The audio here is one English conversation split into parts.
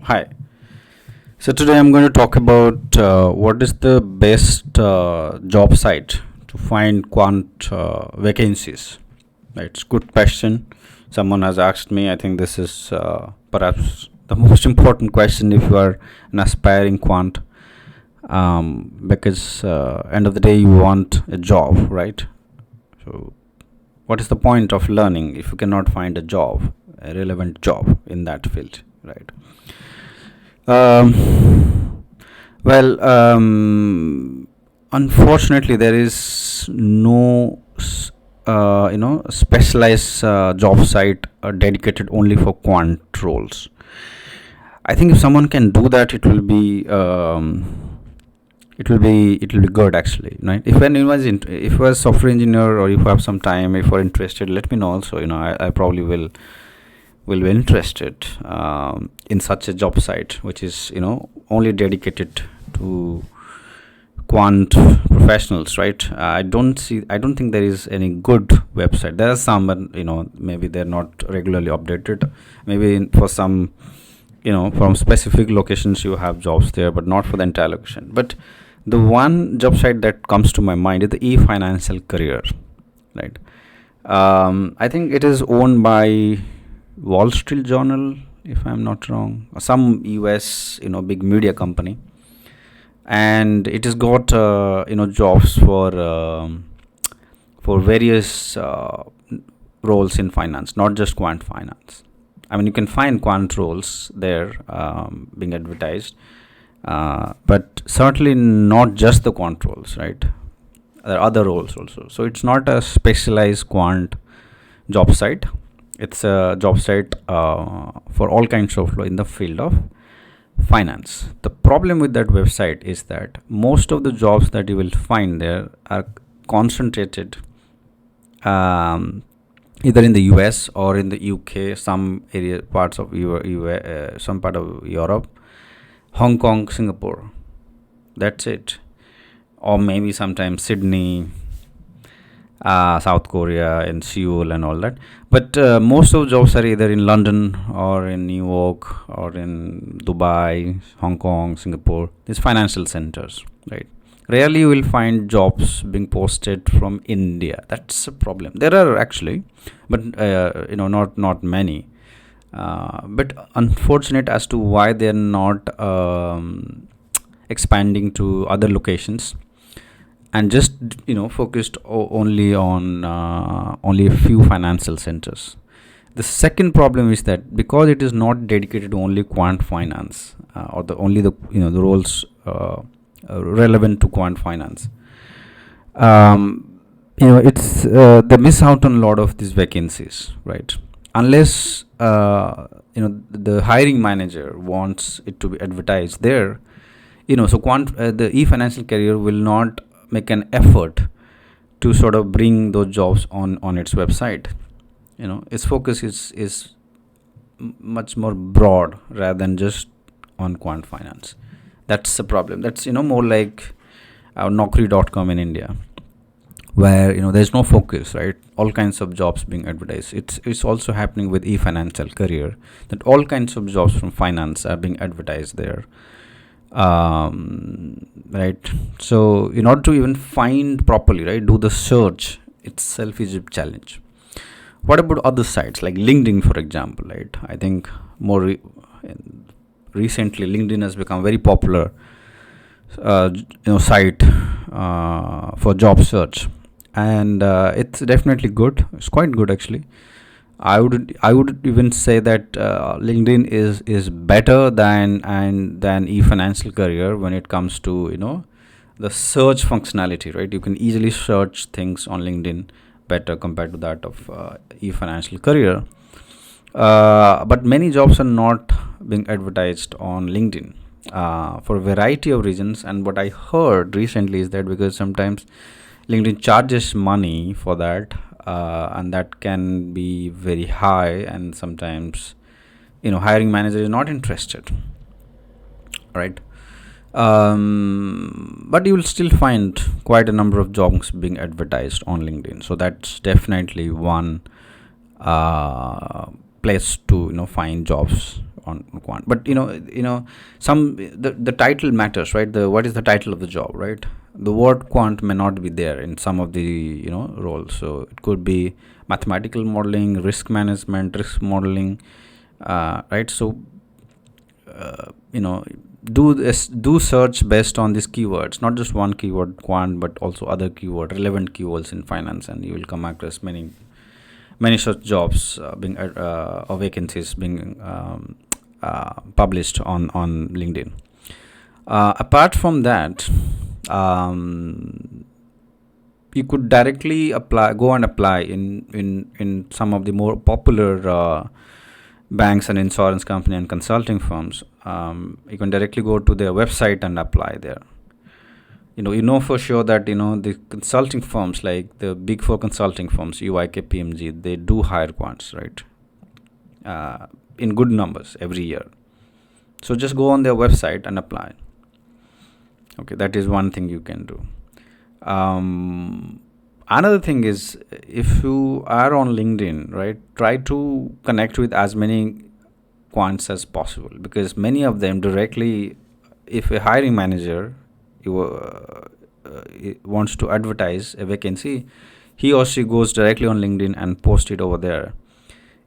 Hi. So today I'm going to talk about what is the best job site to find quant vacancies. Right, it's a good question. Someone has asked me. I think this is perhaps the most important question if you are an aspiring quant, because end of the day you want a job, right? So what is the point of learning if you cannot find a job, a relevant job in that field, right? Well, unfortunately, there is no, specialized job site dedicated only for quant roles. I think if someone can do that, it will be good actually, right? If anyone is if you are a software engineer or if you have some time, if you are interested, let me know also. I probably will be interested in such a job site which is only dedicated to quant professionals, right? I don't think there is any good website. There are some, but maybe they're not regularly updated. Maybe for some, from specific locations you have jobs there, but not for the entire location. But the one job site that comes to my mind is the e-financial career, right? I think it is owned by Wall Street Journal, if I'm not wrong, or some US big media company, and it has got jobs for various roles in finance, not just quant finance. I mean, you can find quant roles there being advertised, but certainly not just the quant roles, right? There are other roles also. So it's not a specialized quant job site. It's a job site for all kinds of in the field of finance. The problem with that website is that most of the jobs that you will find there are concentrated either in the US or in the UK, some area parts of some part of Europe, Hong Kong, Singapore. That's it. Or maybe sometimes Sydney, South Korea, and Seoul, and all that. But most of jobs are either in London or in New York or in Dubai, Hong Kong, Singapore. These financial centers, right? Rarely you will find jobs being posted from India. That's a problem. There are actually, but not many. But unfortunate as to why they're not expanding to other locations and just focused only on only a few financial centers. The second problem is that because it is not dedicated to only quant finance or the only the roles relevant to quant finance, it's they miss out on a lot of these vacancies, right? Unless the hiring manager wants it to be advertised there, so the e-financial career will not make an effort to sort of bring those jobs on its website. Its focus is much more broad rather than just on quant finance. That's the problem. That's more like Naukri.com in India, where there's no focus, right? All kinds of jobs being advertised. It's also happening with e-financial career, that all kinds of jobs from finance are being advertised there. Right, so in order to even find properly, right, do the search itself is a challenge. What about other sites like LinkedIn, for example, right? I think recently LinkedIn has become very popular site for job search, and it's definitely good. It's quite good actually. I would even say that LinkedIn is better than e-financial career when it comes to the search functionality, right? You can easily search things on LinkedIn better compared to that of e-financial career. But many jobs are not being advertised on LinkedIn for a variety of reasons. And what I heard recently is that because sometimes LinkedIn charges money for that, and that can be very high, and sometimes hiring manager is not interested, right? But you will still find quite a number of jobs being advertised on LinkedIn, so that's definitely one place to find jobs on Quant. But some the title matters, right? The what is the title of the job, right? The word quant may not be there in some of the roles. So it could be mathematical modeling, risk management, risk modeling, right? So do search based on these keywords, not just one keyword quant, but also other keyword relevant keywords in finance, and you will come across many such jobs being or vacancies being published on LinkedIn. Apart from that, you could directly go and apply in some of the more popular banks and insurance company and consulting firms. You can directly go to their website and apply there. For sure that the consulting firms, like the big four consulting firms, UIK, PMG, they do hire quants, right? In good numbers every year. So just go on their website and apply. Okay, that is one thing you can do. Another thing is, if you are on LinkedIn, right, try to connect with as many quants as possible, because many of them directly, if a hiring manager wants to advertise a vacancy, he or she goes directly on LinkedIn and post it over there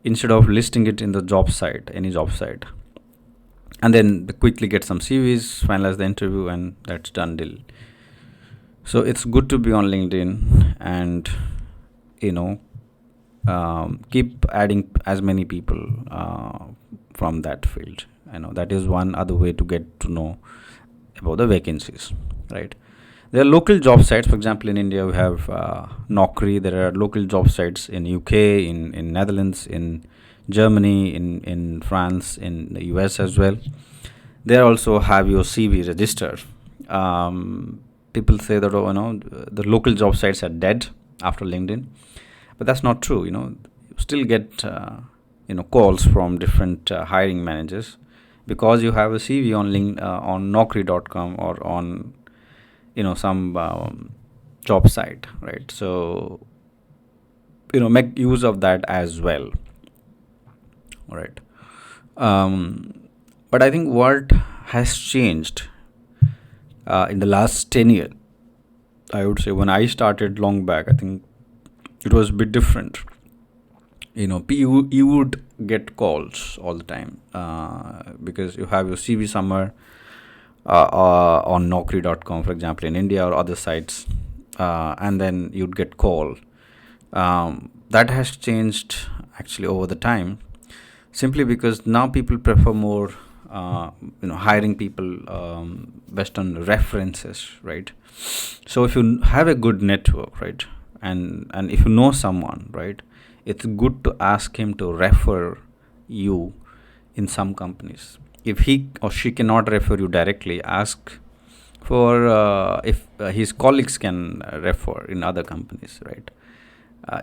instead of listing it in the job site, any job site, and then quickly get some CVs, finalize the interview, and that's done deal. So it's good to be on LinkedIn and keep adding as many people from that field. That is one other way to get to know about the vacancies, right? There are local job sites. For example, in India we have Naukri. There are local job sites in UK, in Netherlands, in Germany, in France, in the US as well. They also have your CV registered. People say that the local job sites are dead after LinkedIn, but that's not true. You still get calls from different hiring managers because you have a CV on Naukri.com or on some job site, right? So make use of that as well. All right. But I think what has changed in the last 10 years, I would say, when I started long back, I think it was a bit different. You would get calls all the time because you have your CV somewhere on Naukri.com, for example, in India or other sites, and then you'd get call. That has changed actually over the time, simply because now people prefer more hiring people based on references, right? So if you have a good network, right, and if you know someone, right, it's good to ask him to refer you in some companies. If he or she cannot refer you directly, ask for if his colleagues can refer in other companies, right?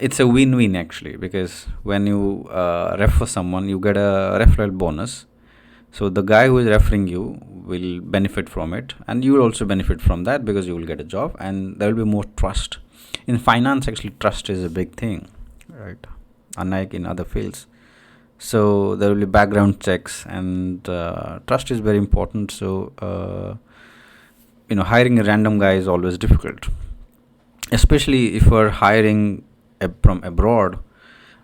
It's a win-win actually, because when you refer someone, you get a referral bonus. So the guy who is referring you will benefit from it, and you will also benefit from that because you will get a job, and there will be more trust. In finance, actually, trust is a big thing, right? Unlike in other fields. So there will be background checks, and trust is very important. So hiring a random guy is always difficult, especially if we're hiring from abroad.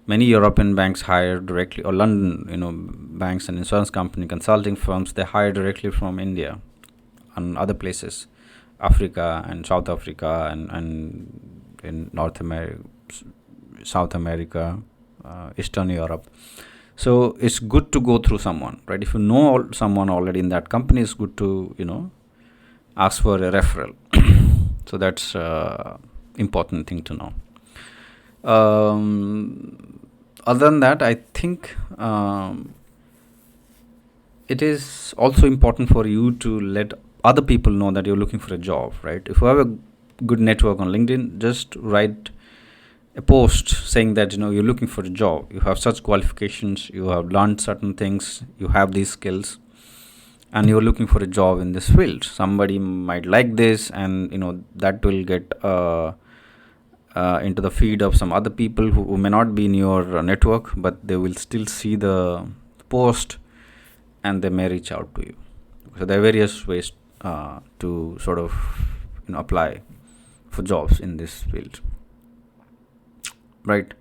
Many European banks hire directly, or London, banks and insurance company, consulting firms, they hire directly from India and other places, Africa and South Africa, and in North America, South America, Eastern Europe. So it's good to go through someone, right? If you know someone already in that company, it's good to ask for a referral. So that's important thing to know. Other than that, I think it is also important for you to let other people know that you're looking for a job, right? If you have a good network on LinkedIn, just write a post saying that you're looking for a job, you have such qualifications, you have learned certain things, you have these skills, and you're looking for a job in this field. Somebody might like this, and that will get into the feed of some other people who may not be in your network, but they will still see the post, and they may reach out to you. So there are various ways to sort of apply for jobs in this field, right?